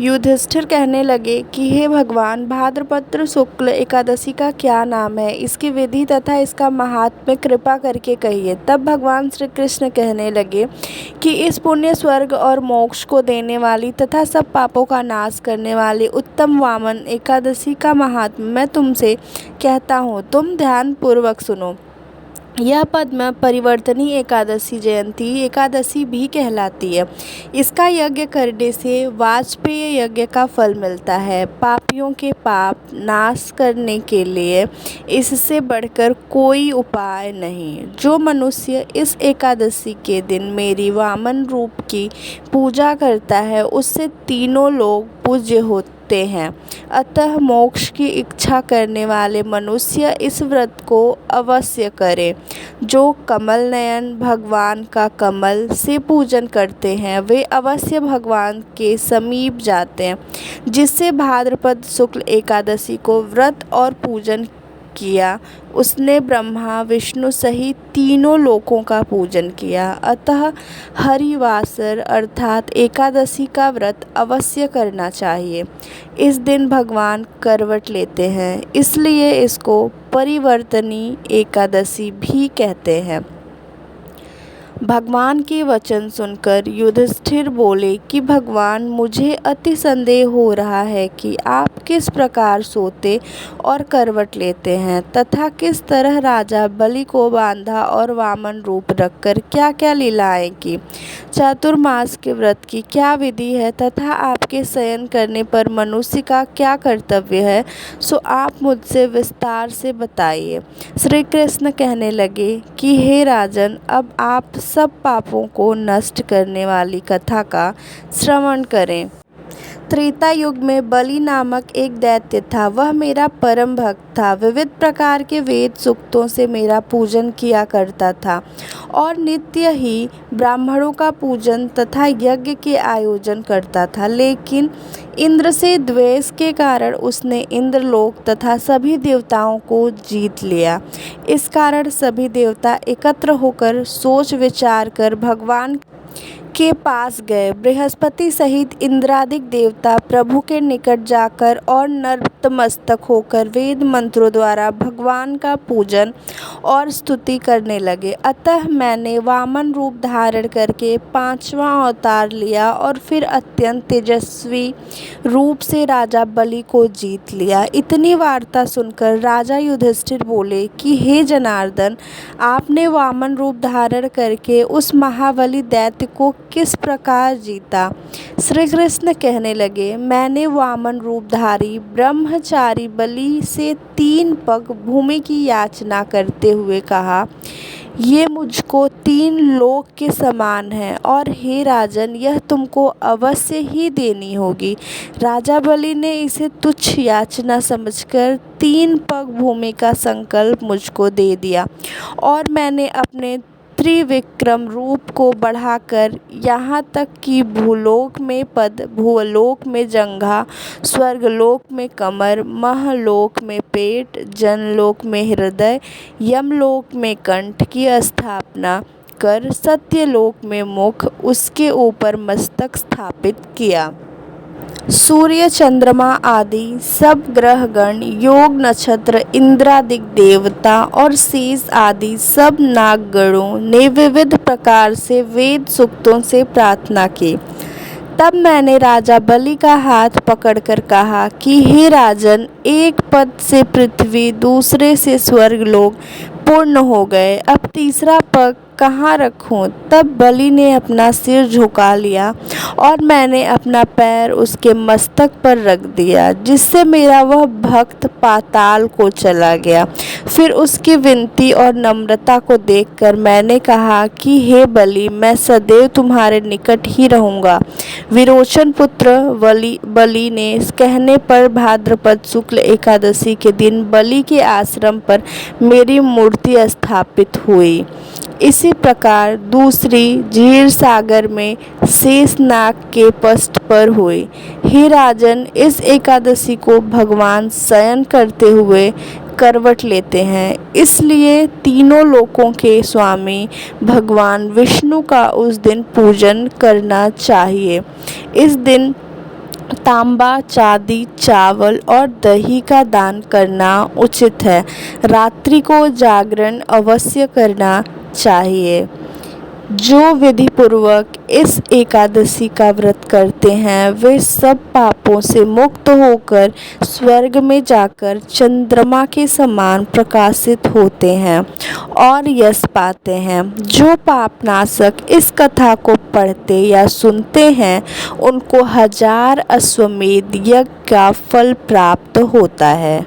युधिष्ठिर कहने लगे कि हे भगवान, भाद्रपद शुक्ल एकादशी का क्या नाम है, इसकी विधि तथा इसका महात्म्य कृपा करके कहिए। तब भगवान श्री कृष्ण कहने लगे कि इस पुण्य, स्वर्ग और मोक्ष को देने वाली तथा सब पापों का नाश करने वाली उत्तम वामन एकादशी का महात्म्य मैं तुमसे कहता हूँ, तुम ध्यान पूर्वक सुनो। यह पद्म परिवर्तनी एकादशी जयंती एकादशी भी कहलाती है। इसका यज्ञ करने से वाजपेय यज्ञ का फल मिलता है। पापियों के पाप नाश करने के लिए इससे बढ़कर कोई उपाय नहीं। जो मनुष्य इस एकादशी के दिन मेरी वामन रूप की पूजा करता है, उससे तीनों लोग पूज्य होते हैं। अतः मोक्ष की इच्छा करने वाले मनुष्य इस व्रत को अवश्य करें। जो कमल नयन भगवान का कमल से पूजन करते हैं, वे अवश्य भगवान के समीप जाते हैं। जिससे भाद्रपद शुक्ल एकादशी को व्रत और पूजन किया, उसने ब्रह्मा विष्णु सहित तीनों लोकों का पूजन किया। अतः हरिवासर अर्थात एकादशी का व्रत अवश्य करना चाहिए। इस दिन भगवान करवट लेते हैं, इसलिए इसको परिवर्तनी एकादशी भी कहते हैं। भगवान के वचन सुनकर युधिष्ठिर बोले कि भगवान, मुझे अति संदेह हो रहा है कि आप किस प्रकार सोते और करवट लेते हैं तथा किस तरह राजा बलि को बांधा और वामन रूप रखकर क्या क्या लीलाएं की। चातुर्मास के व्रत की क्या विधि है तथा आपके शयन करने पर मनुष्य का क्या कर्तव्य है, सो आप मुझसे विस्तार से बताइए। श्री कृष्ण कहने लगे कि हे राजन, अब आप सब पापों को नष्ट करने वाली कथा का श्रवण करें। त्रेता युग में बलि नामक एक दैत्य था। वह मेरा परम भक्त था। विविध प्रकार के वेद सूक्तों से मेरा पूजन किया करता था और नित्य ही ब्राह्मणों का पूजन तथा यज्ञ के आयोजन करता था। लेकिन इंद्र से द्वेष के कारण उसने इंद्रलोक तथा सभी देवताओं को जीत लिया। इस कारण सभी देवता एकत्र होकर सोच विचार कर भगवान के पास गए। बृहस्पति सहित इंद्रादिक देवता प्रभु के निकट जाकर और नतमस्तक होकर वेद मंत्रों द्वारा भगवान का पूजन और स्तुति करने लगे। अतः मैंने वामन रूप धारण करके 5वां अवतार लिया और फिर अत्यंत तेजस्वी रूप से राजा बलि को जीत लिया। इतनी वार्ता सुनकर राजा युधिष्ठिर बोले कि हे जनार्दन, आपने वामन रूप धारण करके उस महाबली दैत्य को किस प्रकार जीता। श्री कृष्ण कहने लगे, मैंने वामन रूपधारी ब्रह्मचारी बलि से 3 पग भूमि की याचना करते हुए कहा, ये मुझको 3 लोक के समान है और हे राजन, यह तुमको अवश्य ही देनी होगी। राजा बलि ने इसे तुच्छ याचना समझकर 3 पग भूमि का संकल्प मुझको दे दिया और मैंने अपने त्रिविक्रम रूप को बढ़ाकर यहाँ तक कि भूलोक में पद, भूलोक में जंघा, स्वर्गलोक में कमर, महलोक में पेट, जनलोक में हृदय, यमलोक में कंठ की स्थापना कर सत्यलोक में मुख, उसके ऊपर मस्तक स्थापित किया। सूर्य, चंद्रमा आदि सब ग्रहगण, योग नक्षत्र, इंद्रादिक देवता और शेष आदि सब नागगणों ने विविध प्रकार से वेद सूक्तों से प्रार्थना की। तब मैंने राजा बलि का हाथ पकड़कर कहा कि हे राजन, एक पद से पृथ्वी, दूसरे से स्वर्गलोक पूर्ण हो गए। अब तीसरा पग कहाँ रखूं? तब बलि ने अपना सिर झुका लिया और मैंने अपना पैर उसके मस्तक पर रख दिया, जिससे मेरा वह भक्त पाताल को चला गया। फिर उसकी विनती और नम्रता को देखकर मैंने कहा कि हे बलि, मैं सदैव तुम्हारे निकट ही रहूँगा। विरोचन पुत्र बलि ने कहने पर भाद्रपद शुक्ल एकादशी के दिन बलि के आश्रम पर मेरी मूर्ति स्थापित हुई। इसी प्रकार दूसरी झीर सागर में शेषनाग के पृष्ठ पर हुई। हे राजन, इस एकादशी को भगवान शयन करते हुए करवट लेते हैं, इसलिए तीनों लोकों के स्वामी भगवान विष्णु का उस दिन पूजन करना चाहिए। इस दिन तांबा, चांदी, चावल और दही का दान करना उचित है। रात्रि को जागरण अवश्य करना चाहिए। जो विधि पूर्वक इस एकादशी का व्रत करते हैं वे सब पापों से मुक्त होकर स्वर्ग में जाकर चंद्रमा के समान प्रकाशित होते हैं और यश पाते हैं। जो पापनाशक इस कथा को पढ़ते या सुनते हैं उनको 1000 अश्वमेध यज्ञ का फल प्राप्त होता है।